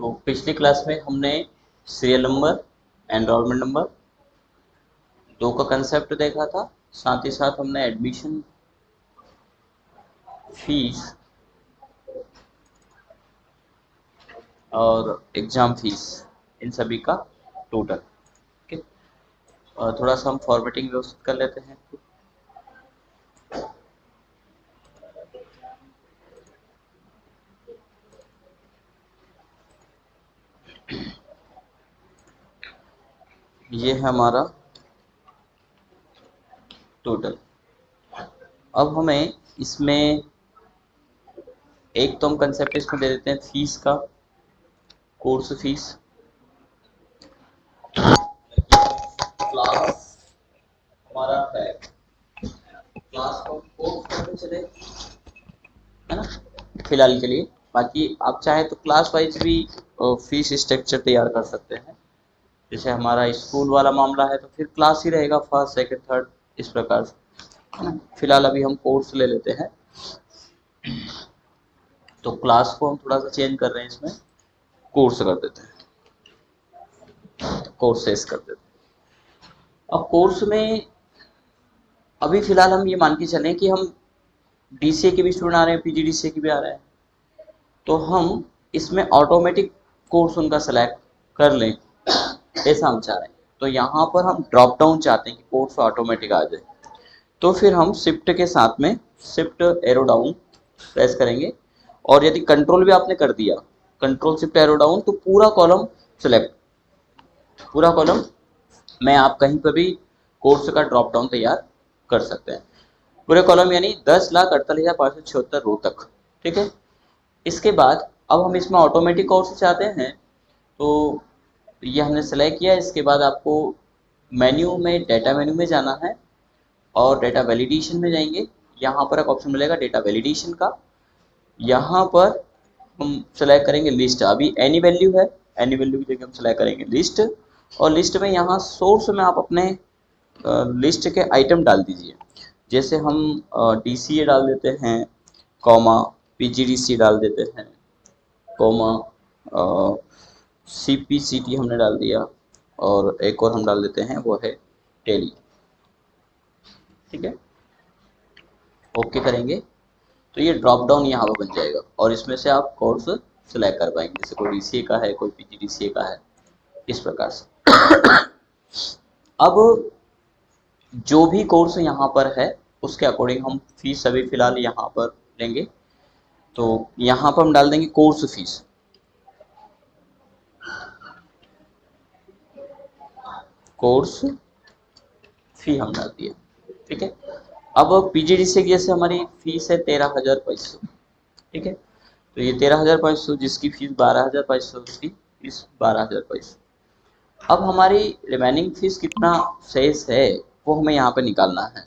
तो पिछली क्लास में हमने सीरियल नंबर, एनरोलमेंट नंबर दो का कंसेप्ट देखा था। साथ ही साथ हमने एडमिशन फीस और एग्जाम फीस इन सभी का टोटल। ठीक है, और थोड़ा सा हम फॉर्मेटिंग व्यवस्थित कर लेते हैं। ये है हमारा टोटल। अब हमें इसमें एक तो हम कंसेप्ट इसमें दे देते हैं फीस का, कोर्स फीस, क्लास हमारा है, क्लास को कोर्स करके चले, है ना, फिलहाल के लिए। बाकी आप चाहे तो क्लास वाइज भी फीस स्ट्रक्चर तैयार कर सकते हैं। जैसे हमारा स्कूल वाला मामला है तो फिर क्लास ही रहेगा, फर्स्ट सेकंड थर्ड इस प्रकार से, है ना। फिलहाल अभी हम कोर्स ले लेते हैं, तो क्लास को हम थोड़ा सा चेंज कर रहे हैं, इसमें कोर्स कर देते हैं, कोर्सेस कर देते हैं। अब कोर्स में अभी फिलहाल हम ये मान के चलें कि हम डीसीए के भी स्टूडेंट आ रहे हैं, पीजीडीसीए के भी आ रहे हैं, तो हम इसमें ऑटोमेटिक कोर्स उनका सेलेक्ट कर लें, ऐसा हम चाह रहे हैं। तो यहाँ पर हम ड्रॉप डाउन चाहते हैं कि कोर्स ऑटोमेटिक आ जाए, तो फिर हम शिफ्ट के साथ में शिफ्ट एरो डाउन प्रेस करेंगे, और यदि कंट्रोल भी आपने कर दिया, कंट्रोल शिफ्ट एरो डाउन, तो पूरा कॉलम सेलेक्ट, पूरा कॉलम में आप कहीं पर भी कोर्स का ड्रॉप डाउन तैयार कर सकते हैं। पूरे कॉलम यानी 10,48,576 रो तक। ठीक है, इसके बाद अब हम इसमें ऑटोमेटिक कोर्स चाहते हैं, तो ये हमने सेलेक्ट किया। इसके बाद आपको मेन्यू में, डाटा मेन्यू में जाना है और डाटा वैलिडेशन में जाएंगे। यहाँ पर एक ऑप्शन मिलेगा डाटा वैलिडेशन का, यहाँ पर हम सेलेक्ट करेंगे लिस्ट। अभी एनी वैल्यू है, एनी वैल्यू की जगह हम सेलेक्ट करेंगे लिस्ट, और लिस्ट में यहाँ सोर्स में आप अपने लिस्ट के आइटम डाल दीजिए। जैसे हम डीसीए डाल देते हैं, कॉमा पीजीडीसी डाल देते हैं, कॉमा सीपीसीटी हमने डाल दिया, और एक और हम डाल देते हैं वो है टेली। ठीक है, ओके करेंगे तो ये ड्रॉप डाउन यहाँ पर बन जाएगा, और इसमें से आप कोर्स सिलेक्ट कर पाएंगे। जैसे कोई डीसीए का है, कोई पीजीडीसीए का है, इस प्रकार से। अब जो भी कोर्स यहाँ पर है उसके अकॉर्डिंग हम फीस अभी फिलहाल यहाँ पर लेंगे। तो यहाँ पर हम डाल देंगे कोर्स फीस, कोर्स फी हम डाल दिए। ठीक है, अब पीजीडीसीए की जैसे हमारी फीस है 13,500। ठीक है, तो ये 13,500, जिसकी फीस 12,500, उसकी फीस 12,500। अब हमारी रिमेनिंग फीस कितना शेष है वो हमें यहाँ पे निकालना है,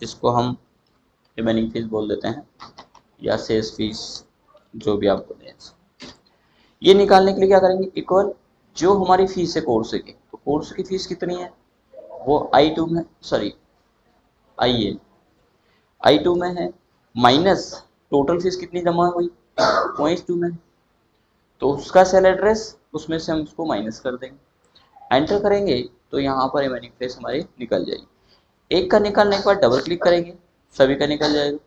जिसको हम रिमेनिंग फीस बोल देते हैं, या शेष फीस, जो भी आप बोले। ये निकालने के लिए क्या करेंगे, इक्वल जो हमारी फीस है कोर्स की, तो कोर्स की फीस कितनी है वो I2 में, सॉरी IA I2 में है, माइनस टोटल फीस कितनी जमा हुई .2 में, तो उसका सेल एड्रेस, उसमें से हम उसको माइनस कर देंगे, एंटर करेंगे तो यहाँ पर रिमेनिंग फीस हमारी निकल जाएगी। एक का निकालने के बाद डबल क्लिक करेंगे, सभी का निकल जाएगा।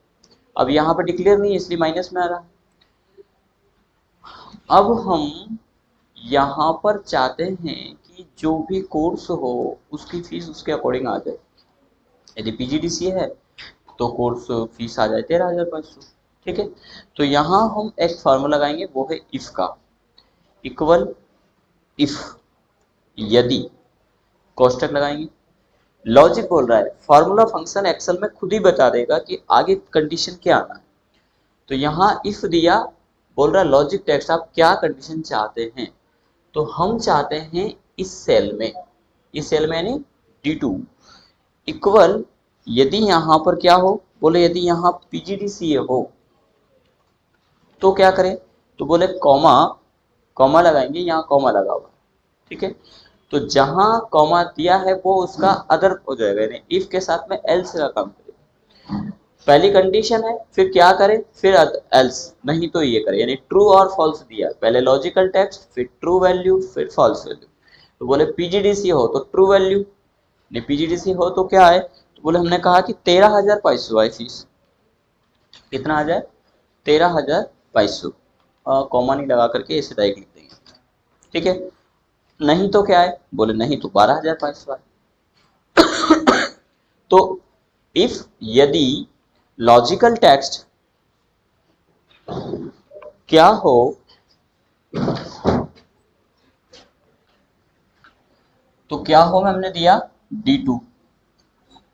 अब यहाँ पर डिक्लेयर नहीं है इसलिए माइनस में आ रहा है। अब हम यहाँ पर चाहते हैं कि जो भी कोर्स हो उसकी फीस उसके अकॉर्डिंग आ जाए। यदि पीजीडीसीए है तो कोर्स फीस आ जाए 13,500। ठीक है, तो यहाँ हम एक फार्मूला लगाएंगे, वो है इफ का, इक्वल इफ, यदि, कोष्टक लगाएंगे। लॉजिक बोल रहा है, फार्मूला फंक्शन एक्सेल में खुद ही बता देगा कि आगे कंडीशन क्या आना है। तो यहाँ इफ दिया, बोल रहा है लॉजिक टेक्स्ट आप क्या कंडीशन चाहते हैं, तो हम चाहते हैं इस सेल में, इस सेल में यानी D2 इक्वल, यदि यहाँ पर क्या हो, बोले यदि यहाँ पीजीडीसीए हो तो क्या करें, तो बोले कॉमा, कॉमा लगाएंगे, यहाँ कॉमा लगा हुआ। ठीक है, तो जहां कॉमा दिया है वो उसका अदर हो जाएगा, यानी इफ के साथ में एल्स का काम करेगा। पहली कंडीशन है, फिर क्या करें, फिर एल्स, नहीं तो ये करें, यानी ट्रू और फॉल्स दिया, पहले लॉजिकल टेक्स्ट, फिर ट्रू वैल्यू, फिर फॉल्स वैल्यू। तो बोले पीजीडीसी हो तो ट्रू वैल्यू, नहीं पीजीडीसी हो तो क्या है, तो बोले हमने कहा कि 13,500 है फीस। कितना आ जाए, 13,500, कॉमा नहीं लगा करके ऐसे डायरेक्ट लिख देंगे, ठीक है। नहीं तो क्या है, बोले नहीं तो 12,500 है। तो इफ, यदि लॉजिकल टेक्स्ट क्या हो, तो क्या हो में हमने दिया D2।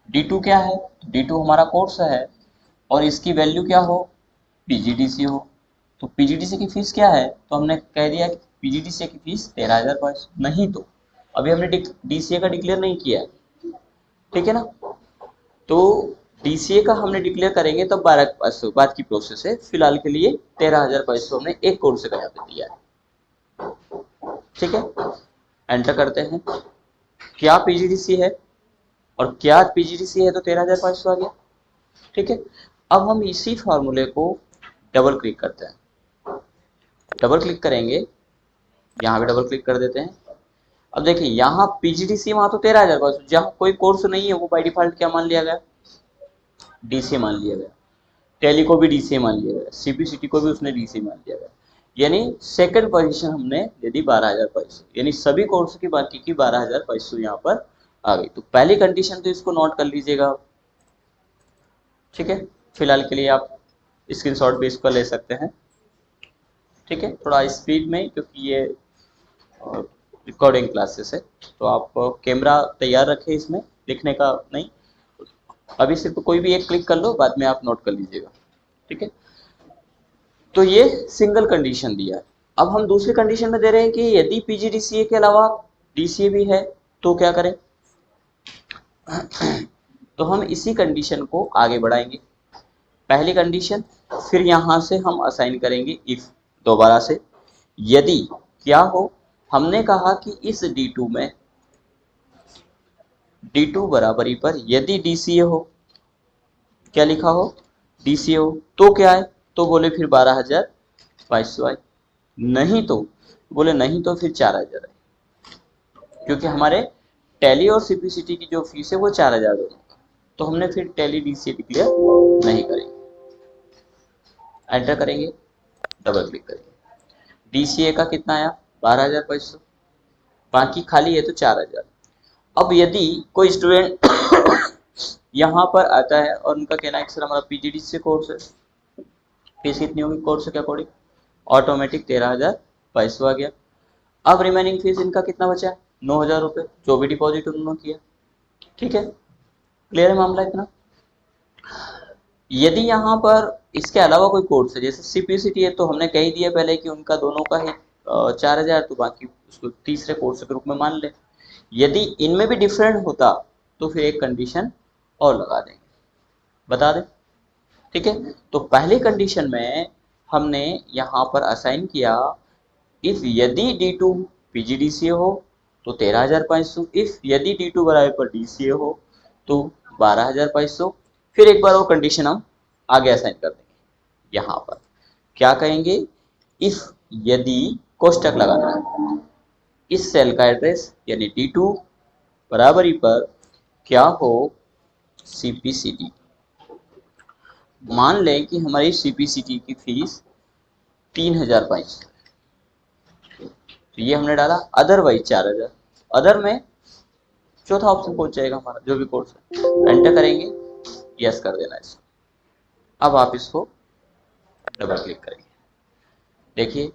D2 क्या है, D2 हमारा कोर्स है और इसकी वैल्यू क्या हो, पीजीडीसी हो। तो पीजीडीसी की फीस क्या है, तो हमने कह दिया कि पीजीडीसी की फीस 13,500, नहीं तो अभी हमने डीसीए का डिक्लेयर नहीं किया है, ठीक है ना। तो डीसीए का हमने डिक्लेयर करेंगे तो 12,500 बाद की प्रोसेस है, फिलहाल के लिए 13,500 हमने एक कोर्स का यहाँ पे दिया है, ठीक है। एंटर करते हैं, क्या पीजीडीसी है और क्या पीजीडीसी है, तो 13,500 आ गया, ठीक है। अब हम इसी फार्मूले को डबल क्लिक करते हैं, डबल क्लिक करेंगे, यहाँ पे डबल क्लिक कर देते हैं। अब देखिए यहाँ पीजीडीसी, वहां तो 13,500, जहाँ कोई कोर्स नहीं है वो बाई डिफॉल्ट क्या मान लिया गया, डीसी मान लिया गया। टैली को भी डीसी मान लिया गया, सीपीसीटी को भी उसने डीसी मान लिया गया, यानी सेकंड पोजीशन हमने दे दी 12,500, यानी सभी कोर्स की बाकी की 12,500 यहाँ पर आ गई। तो पहली कंडीशन तो इसको नोट कर लीजिएगा, ठीक है। फिलहाल के लिए आप स्क्रीनशॉट भी इसका ले सकते हैं, ठीक है, थोड़ा स्पीड में, क्योंकि ये रिकॉर्डिंग क्लासेस है, तो आप कैमरा तैयार रखें, इसमें लिखने का नहीं, अभी सिर्फ कोई भी एक क्लिक कर लो, बाद में आप नोट कर लीजिएगा, ठीक है। तो ये सिंगल कंडीशन दिया है। अब हम दूसरी कंडीशन में दे रहे हैं कि यदि पीजीडीसीए के अलावा डीसीए भी है तो क्या करें। तो हम इसी कंडीशन को आगे बढ़ाएंगे, पहली कंडीशन, फिर यहां से हम असाइन करेंगे इफ, दोबारा से, यदि क्या हो, हमने कहा कि इस D2 में, D2 बराबरी पर यदि DCA हो, क्या लिखा हो, DCA हो, तो क्या है, तो बोले फिर 12,500 आए, नहीं तो बोले नहीं तो फिर 4,000 है, क्योंकि हमारे टैली और सीपीसीटी की जो फीस है वो 4,000 है, तो हमने फिर टैली डीसीए डिक्लेयर नहीं करेंगे। एंटर करेंगे, डबल क्लिक करेंगे, डीसीए का कितना आया 12,500, बाकी खाली है तो 4,000। अब यदि कोई स्टूडेंट यहाँ पर आता है और उनका कहना है कि सर हमारा पीजीडी से कोर्स है, फीस कितनी होगी कोर्स के अकॉर्डिंग, ऑटोमेटिक 13,500 आ गया। अब रिमेनिंग फीस इनका कितना बचा है, 9,000 रुपये, जो भी डिपॉजिट उन्होंने किया, ठीक है, क्लियर है मामला इतना। यदि यहाँ पर इसके अलावा कोई कोर्स है, जैसे सीपीसीटी है, तो हमने कह ही दिया पहले कि उनका दोनों का ही 4,000, तो बाकी उसको तीसरे कोर्स के रूप में मान ले। यदि इनमें भी डिफरेंट होता तो फिर एक कंडीशन और लगा देंगे, बता दें, ठीक है। तो पहली कंडीशन में हमने यहाँ पर असाइन किया, इफ यदि D2 पीजीडीसीए हो तो 13,500, इफ यदि D2 बराबर पर डीसीए हो तो 12,500। फिर एक बार वो कंडीशन हम आगे असाइन कर देंगे, यहाँ पर क्या कहेंगे, इफ यदि कोष्टक लगाना है, इस सेल का एड्रेस यानी D2 बराबरी पर क्या हो, सीपीसीटी, मान लें कि हमारी सीपीसीटी की फीस 3,500, तो ये हमने डाला, अदरवाइज 4,000, अदर में चौथा ऑप्शन पहुंच जाएगा हमारा जो भी कोर्स है, एंटर करेंगे, यस कर देना इसको। अब आप इसको डबल क्लिक करेंगे, देखिए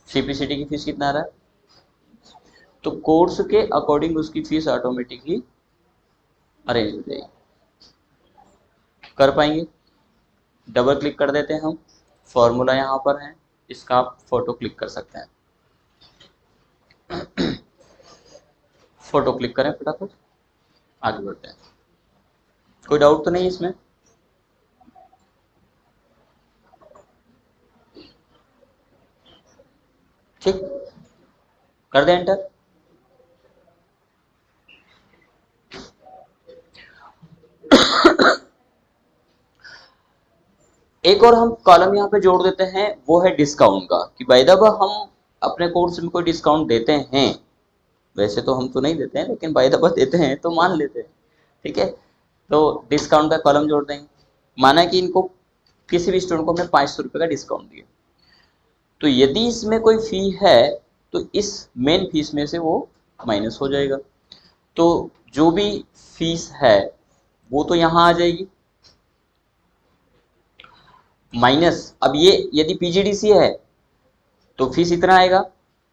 सीपीसीटी की फीस कितना आ रहा है, तो कोर्स के अकॉर्डिंग उसकी फीस ऑटोमेटिकली अरेंज हो जाएगी, कर पाएंगे, डबल क्लिक कर देते हैं हम, फॉर्मूला यहाँ पर है, इसका आप फोटो क्लिक कर सकते हैं, फोटो क्लिक करें फटाफट, आगे बढ़ते हैं, कोई डाउट तो नहीं इसमें। ठीक, कर दें एंटर। एक और हम कॉलम यहाँ पे जोड़ देते हैं, वो है डिस्काउंट का, कि बाय द वे हम अपने कोर्स में कोई डिस्काउंट देते हैं, वैसे तो हम तो नहीं देते हैं लेकिन बाय द वे देते हैं तो मान लेते हैं, ठीक है। तो डिस्काउंट का कॉलम जोड़ देंगे, माना कि इनको किसी भी स्टूडेंट को हमने 500 रुपये का डिस्काउंट दिया, तो यदि इसमें कोई फी है तो इस मेन फीस में से वो माइनस हो जाएगा, तो जो भी फीस है वो तो यहाँ आ जाएगी माइनस। अब ये यदि पीजीडीसी है तो फीस इतना आएगा,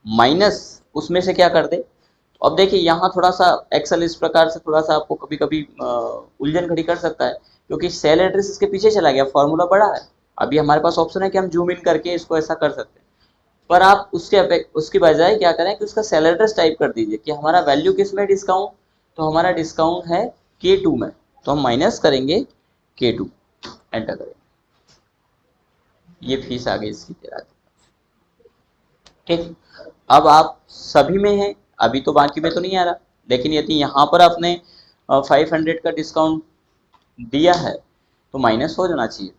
माइनस उसमें से क्या कर दे। तो अब देखिए यहाँ थोड़ा सा एक्सेल इस प्रकार से थोड़ा सा आपको कभी कभी उलझन खड़ी कर सकता है, क्योंकि सेल एड्रेस इसके पीछे चला गया, फॉर्मूला बड़ा है। अभी हमारे पास ऑप्शन है कि हम जूम इन करके इसको ऐसा कर सकते हैं, पर आप उसके बजाय क्या करें कि उसका सेल एड्रेस टाइप कर दीजिए कि हमारा वैल्यू किस में डिस्काउंट, तो हमारा डिस्काउंट है K2 में, तो हम माइनस करेंगे K2, एंटर करेंगे, ये फीस आ गई इसकी 13। ठीक, अब आप सभी में है, अभी तो बाकी में तो नहीं आ रहा, लेकिन यदि यहाँ पर आपने 500 का डिस्काउंट दिया है तो माइनस हो जाना चाहिए,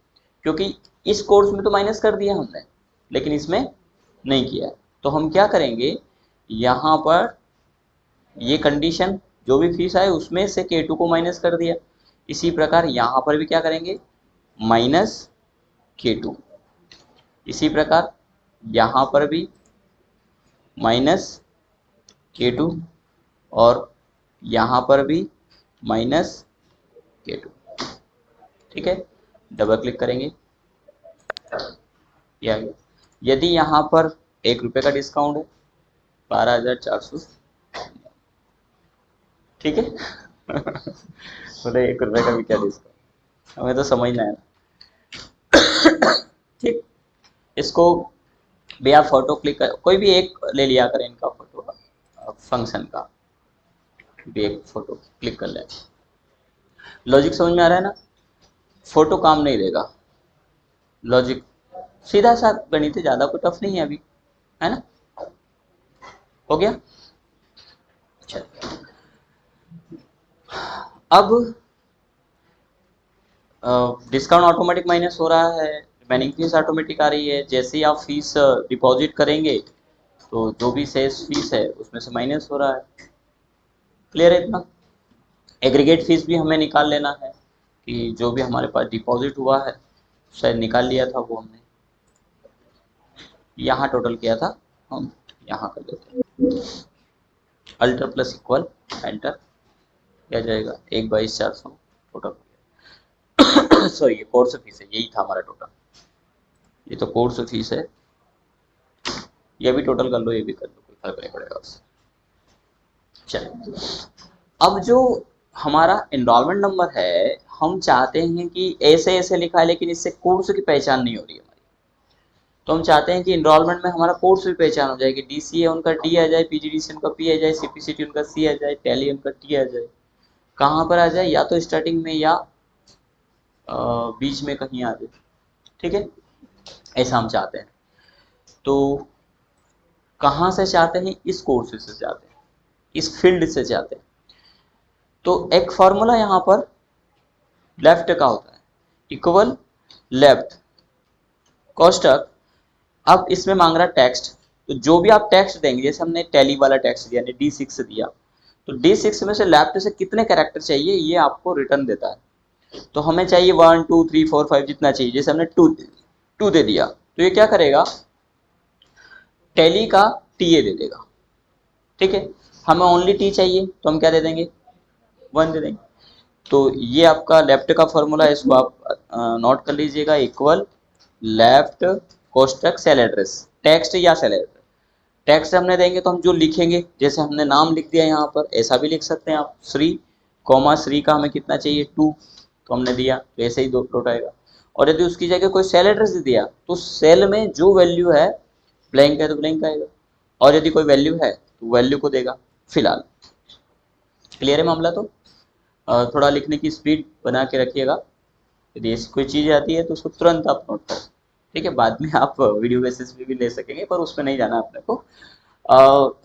क्योंकि इस कोर्स में तो माइनस कर दिया हमने लेकिन इसमें नहीं किया। तो हम क्या करेंगे, यहाँ पर ये कंडीशन जो भी फीस आए उसमें से K2 को माइनस कर दिया, इसी प्रकार यहाँ पर भी क्या करेंगे, माइनस K2, इसी प्रकार यहाँ पर भी माइनस K2 और यहाँ पर भी माइनस K2। ठीक है, डबल क्लिक करेंगे, ये आ गया। यदि यहाँ पर 1 रुपये का डिस्काउंट है 12,400, ठीक है बोले 1 रुपये का भी क्या डिस्काउंट, हमें तो समझ नहीं आया। ठीक, इसको भी आप फोटो क्लिक कर, कोई भी एक ले लिया करें इनका फोटो फंक्शन का, भी एक फोटो क्लिक कर लें। लॉजिक समझ में आ रहा है ना, फोटो काम नहीं देगा, लॉजिक सीधा सा गणित है, ज्यादा कोई टफ नहीं है अभी, है ना, हो गया। अब डिस्काउंट ऑटोमेटिक माइनस हो रहा है, रिमेनिंग फीस ऑटोमेटिक आ रही है, जैसे ही आप फीस डिपॉजिट करेंगे तो जो भी शेष फीस है उसमें से माइनस हो रहा है। क्लियर है इतना। एग्रीगेट फीस भी हमें निकाल लेना है कि जो भी हमारे पास डिपॉजिट हुआ है शायद निकाल लिया था, वो हमने यहाँ टोटल किया था, हम यहाँ कर लेते हैं अल्टर प्लस इक्वल एंटर, क्या जाएगा 1/22,400 टोटल। सॉरी ये कोर्स फीस है, यही था हमारा टोटल, ये तो कोर्स फीस है, ये भी टोटल कर लो, ये भी कर लो, कोई फर्क नहीं पड़ेगा उससे। चलिए, अब जो हमारा एनरोलमेंट नंबर है, हम चाहते हैं कि ऐसे ऐसे लिखा है लेकिन इससे कोर्स की पहचान नहीं हो रही है हमारी, तो हम चाहते हैं कि एनरोलमेंट में हमारा कोर्स भी पहचान हो जाए, कि डीसीए उनका डी आ जाए, पीजीडीसी उनका पी आ जाए, सीपीसीटी उनका सी आ जाए, टैली उनका टी आ जाए। कहाँ पर आ जाए, या तो स्टार्टिंग में या बीच में कहीं आ जाए, ठीक है, ऐसा हम चाहते हैं। तो कहाँ से चाहते हैं, इस कोर्स से चाहते हैं, इस फील्ड से चाहते हैं। तो एक फॉर्मूला यहाँ पर लेफ्ट का होता है, इक्वल लेफ्ट कोष्टक। अब इसमें मांग रहा टेक्स्ट, तो जो भी आप टेक्स्ट देंगे, जैसे हमने टैली वाला टेक्स्ट दिया, D6 दिया, तो D6 में से लेफ्ट से कितने कैरेक्टर चाहिए ये आपको रिटर्न देता है। तो हमें चाहिए 1 2 3 4 5 जितना चाहिए, जैसे हमने 2 दे दिया तो ये क्या करेगा, टैली का TA दे देगा, ठीक है। हमें ओनली टी चाहिए तो हम क्या दे देंगे, 1 दे देंगे। तो ये आपका लेफ्ट का फॉर्मूला है, इसको आप नोट कर लीजिएगा, इक्वल लेफ्ट कोष्टक सेल एड्रेस, टेक्स्ट या सेल एड्रेस। टेक्स्ट हमने देंगे तो हम जो लिखेंगे, जैसे हमने नाम लिख दिया यहाँ पर, ऐसा भी लिख सकते हैं आप, श्री कॉमा श्री का हमें कितना चाहिए 2, तो हमने दिया, तो ऐसे ही 2 डॉट आएगा। और यदि उसकी जगह कोई सेल एड्रेस दे दिया तो सेल में जो वैल्यू है ब्लैंक है तो ब्लैंक आएगा, और यदि कोई वैल्यू है तो वैल्यू को देगा फिलहाल। क्लियर है मामला। तो थोड़ा लिखने की स्पीड बना के रखिएगा, यदि ऐसी कोई चीज़ आती है तो उसको तुरंत आप नोट करें, ठीक है। बाद में आप वीडियो बेसिस पे भी ले सकेंगे, पर उसमें नहीं जाना अपने को।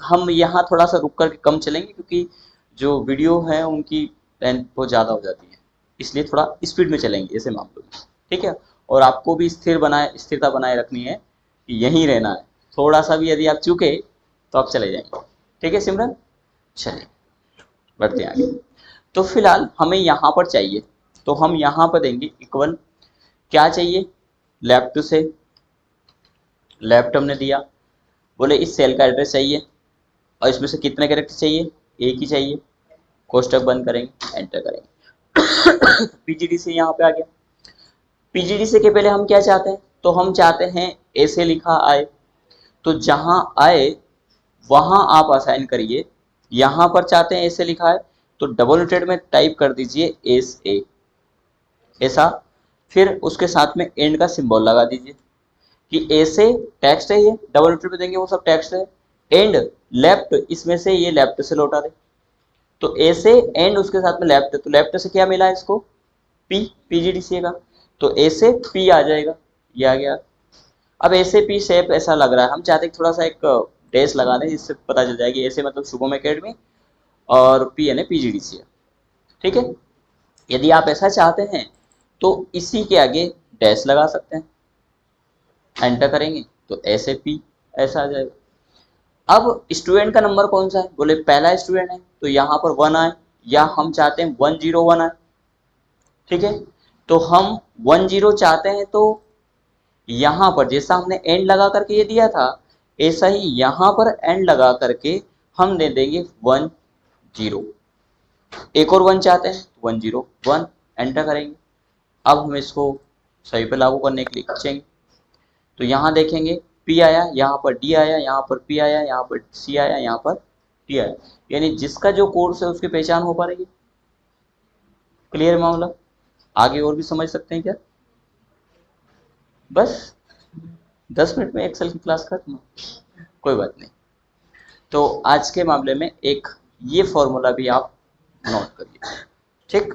हम यहाँ थोड़ा सा रुक करके कम चलेंगे, क्योंकि जो वीडियो है उनकी लेंथ बहुत ज़्यादा हो जाती है, इसलिए थोड़ा स्पीड में चलेंगे ऐसे मामलों में, ठीक है। और आपको भी स्थिरता बनाए रखनी है कि यहीं रहना है। थोड़ा सा भी यदि आप चूके तो आप चले जाएंगे। ठीक है सिमरन, चलिए बढ़ते हैं आगे। तो फिलहाल हमें यहाँ पर चाहिए, तो हम यहाँ पर देंगे इक्वल, क्या चाहिए, लेफ्ट से, लेफ्ट हमने दिया, बोले इस सेल का एड्रेस चाहिए और इसमें से कितने कैरेक्टर चाहिए, एक ही चाहिए, कोष्टक बंद करेंगे, एंटर करेंगे। पीजीडी से यहाँ पे आ गया। पीजीडी से के पहले हम क्या चाहते हैं, तो हम चाहते हैं ऐसे लिखा आए, तो जहां आए वहां आप असाइन करिए। यहां पर चाहते हैं ऐसे लिखा है तो डबल नोटेड में टाइप कर दीजिए एस ए, ऐसा, फिर उसके साथ में एंड का सिंबल लगा दीजिए कि ऐसे टेक्स्ट है, ये डबल नोटेड पे देंगे वो सब टेक्स्ट है, एंड लेफ्ट इसमें से ये लेफ्ट से लौटा दे, तो ऐसे एंड उसके साथ में लेफ्ट, तो लेफ्ट से क्या मिला है इसको, पी, पीजीडीसीए का, तो ऐसे पी आ जाएगा, ये आ गया। अब ऐसे पी शेप ऐसा लग रहा है, हम चाहते हैं थोड़ा सा एक डैश लगा दें जिससे पता चल जाएगी ऐसे मतलब शुभम एकेडमी और पी यानी पीजीडीसीए। ठीक है, यदि आप ऐसा चाहते हैं तो इसी के आगे डैश लगा सकते हैं, एंटर करेंगे तो ऐसे पी ऐसा आ जाएगा। अब स्टूडेंट का नंबर कौन सा है, बोले पहला स्टूडेंट है तो यहाँ पर 1 आए, या हम चाहते हैं 101 आए। ठीक है, तो हम 10 चाहते हैं तो यहाँ पर जैसा हमने एंड लगा करके ये दिया था, ऐसा ही यहाँ पर एंड लगा करके हम दे देंगे 10। एक और 1 चाहते हैं 101, एंटर करेंगे। अब हम इसको सही पे लागू करने के लिए खींचेंगे, तो यहाँ देखेंगे P आया, यहाँ पर D आया, यहाँ पर P आया, यहाँ पर C आया, यहाँ पर T आया, यानी जिसका जो कोर्स है उसकी पहचान हो पा रही है। क्लियर मामला, आगे और भी समझ सकते हैं क्या? बस 10 मिनट में एक्सेल की क्लास खत्म, कोई बात नहीं। तो आज के मामले में एक ये फॉर्मूला भी आप नोट करिए, ठीक।